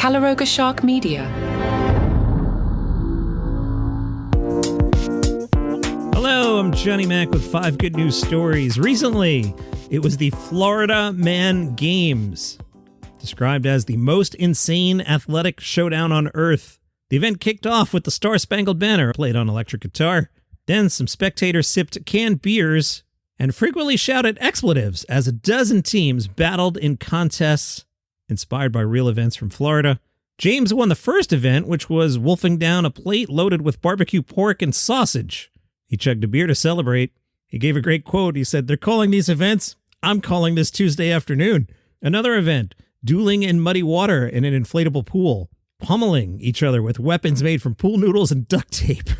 Calaroga Shark Media. Hello, I'm Johnny Mac with 5 good news stories. Recently, it was the Florida Man Games, described as the most insane athletic showdown on Earth. The event kicked off with the Star-Spangled Banner played on electric guitar. Then some spectators sipped canned beers and frequently shouted expletives as a dozen teams battled in contests inspired by real events from Florida. James won the first event, which was wolfing down a plate loaded with barbecue pork and sausage. He chugged a beer to celebrate. He gave a great quote. He said, "They're calling these events. I'm calling this Tuesday afternoon." Another event, dueling in muddy water in an inflatable pool, pummeling each other with weapons made from pool noodles and duct tape.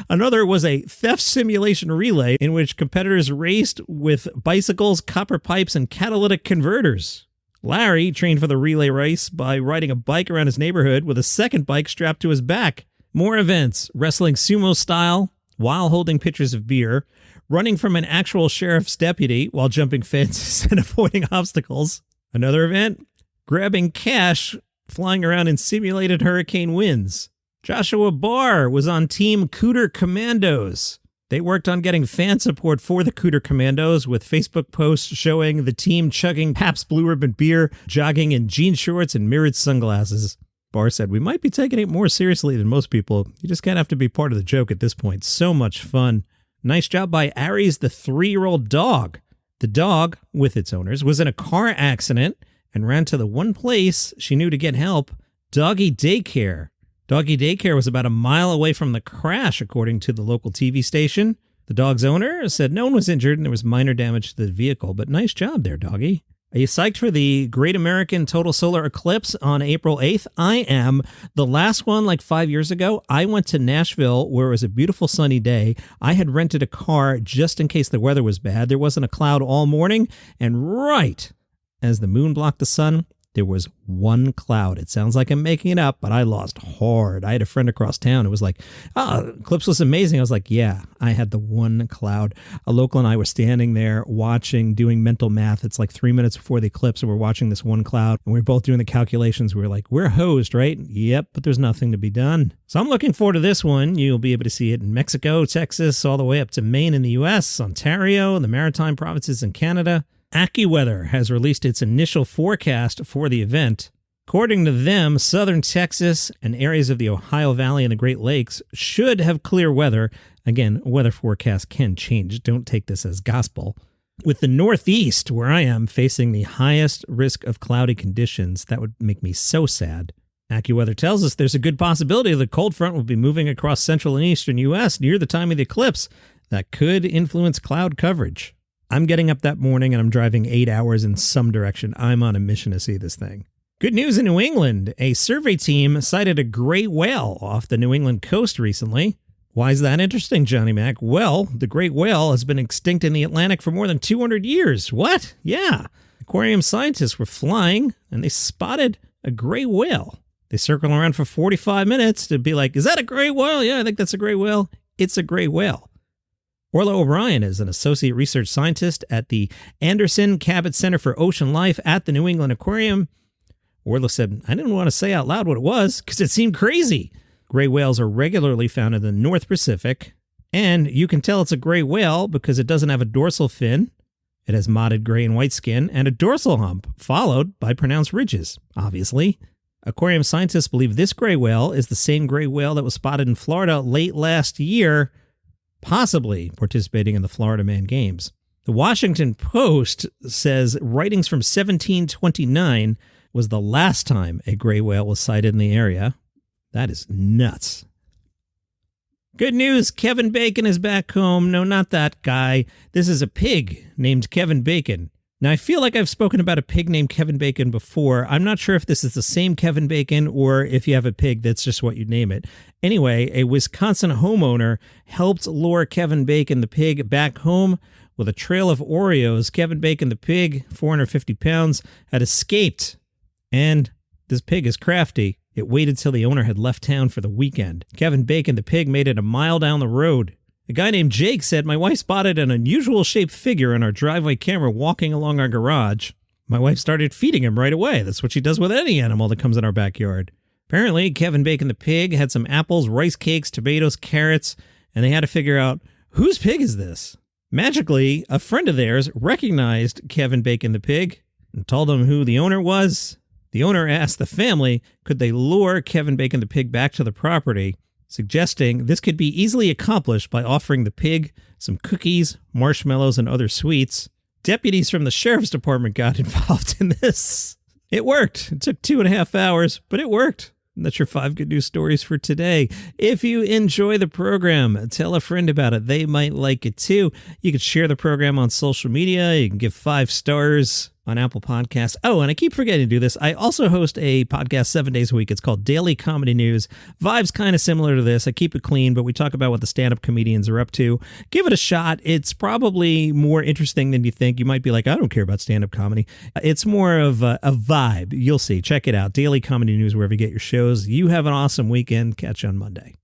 Another was a theft simulation relay in which competitors raced with bicycles, copper pipes, and catalytic converters. Larry trained for the relay race by riding a bike around his neighborhood with a second bike strapped to his back. More events, wrestling sumo style while holding pitchers of beer, running from an actual sheriff's deputy while jumping fences and avoiding obstacles. Another event, grabbing cash, flying around in simulated hurricane winds. Joshua Barr was on Team Cooter Commandos. They worked on getting fan support for the Cooter Commandos with Facebook posts showing the team chugging Pabst Blue Ribbon beer, jogging in jean shorts and mirrored sunglasses. Barr said, "We might be taking it more seriously than most people. You just kind of have to be part of the joke at this point. So much fun." Nice job by Aries, the 3-year-old dog. The dog, with its owners, was in a car accident and ran to the one place she knew to get help, doggy daycare. Doggy daycare was about a mile away from the crash, according to the local TV station. The dog's owner said no one was injured and there was minor damage to the vehicle, but nice job there, doggy. Are you psyched for the Great American Total Solar Eclipse on April 8th? I am. The last one, like 5 years ago, I went to Nashville where it was a beautiful sunny day. I had rented a car just in case the weather was bad. There wasn't a cloud all morning, and right as the moon blocked the sun, there was one cloud. It sounds like I'm making it up, but I lost hard. I had a friend across town who was like, "Oh, Eclipse was amazing." I was like, "Yeah, I had the one cloud." A local and I were standing there watching, doing mental math. It's like 3 minutes before the eclipse, and we're watching this one cloud, and we're both doing the calculations. We were like, we're hosed, right? Yep, but there's nothing to be done. So I'm looking forward to this one. You'll be able to see it in Mexico, Texas, all the way up to Maine in the U.S., Ontario, and the Maritime provinces in Canada. AccuWeather has released its initial forecast for the event. According to them, southern Texas and areas of the Ohio Valley and the Great Lakes should have clear weather. Again, weather forecasts can change. Don't take this as gospel. With the Northeast, where I am, facing the highest risk of cloudy conditions, that would make me so sad. AccuWeather tells us there's a good possibility the cold front will be moving across central and eastern U.S. near the time of the eclipse. That could influence cloud coverage. I'm getting up that morning and I'm driving 8 hours in some direction. I'm on a mission to see this thing. Good news in New England. A survey team sighted a gray whale off the New England coast recently. Why is that interesting, Johnny Mac? Well, the great whale has been extinct in the Atlantic for more than 200 years. What? Yeah. Aquarium scientists were flying and they spotted a gray whale. They circled around for 45 minutes to be like, "Is that a gray whale? Yeah, I think that's a gray whale." It's a gray whale. Orla O'Brien is an associate research scientist at the Anderson Cabot Center for Ocean Life at the New England Aquarium. Orla said, "I didn't want to say out loud what it was because it seemed crazy." Gray whales are regularly found in the North Pacific, and you can tell it's a gray whale because it doesn't have a dorsal fin. It has mottled gray and white skin and a dorsal hump, followed by pronounced ridges, obviously. Aquarium scientists believe this gray whale is the same gray whale that was spotted in Florida late last year, possibly participating in the Florida Man Games. The Washington Post says writings from 1729 was the last time a gray whale was sighted in the area. That is nuts. Good news, Kevin Bacon is back home. No, not that guy. This is a pig named Kevin Bacon. Now, I feel like I've spoken about a pig named Kevin Bacon before. I'm not sure if this is the same Kevin Bacon or if you have a pig, that's just what you name it. Anyway, a Wisconsin homeowner helped lure Kevin Bacon the pig back home with a trail of Oreos. Kevin Bacon the pig, 450 pounds, had escaped. And this pig is crafty. It waited till the owner had left town for the weekend. Kevin Bacon the pig made it a mile down the road. A guy named Jake said, "My wife spotted an unusual shaped figure on our driveway camera walking along our garage. My wife started feeding him right away. That's what she does with any animal that comes in our backyard. Apparently, Kevin Bacon the pig had some apples, rice cakes, tomatoes, carrots, and they had to figure out, whose pig is this? Magically, a friend of theirs recognized Kevin Bacon the pig and told them who the owner was. The owner asked the family, could they lure Kevin Bacon the pig back to the property, suggesting this could be easily accomplished by offering the pig some cookies, marshmallows, and other sweets. Deputies from the sheriff's department got involved in this. It worked. It took 2.5 hours, but it worked. And that's your 5 good news stories for today. If you enjoy the program, tell a friend about it. They might like it too. You can share the program on social media. You can give 5 stars on Apple Podcasts. Oh, and I keep forgetting to do this. I also host a podcast 7 days a week. It's called Daily Comedy News. Vibe's kind of similar to this. I keep it clean, but we talk about what the stand-up comedians are up to. Give it a shot. It's probably more interesting than you think. You might be like, I don't care about stand-up comedy. It's more of a vibe. You'll see. Check it out. Daily Comedy News, wherever you get your shows. You have an awesome weekend. Catch you on Monday.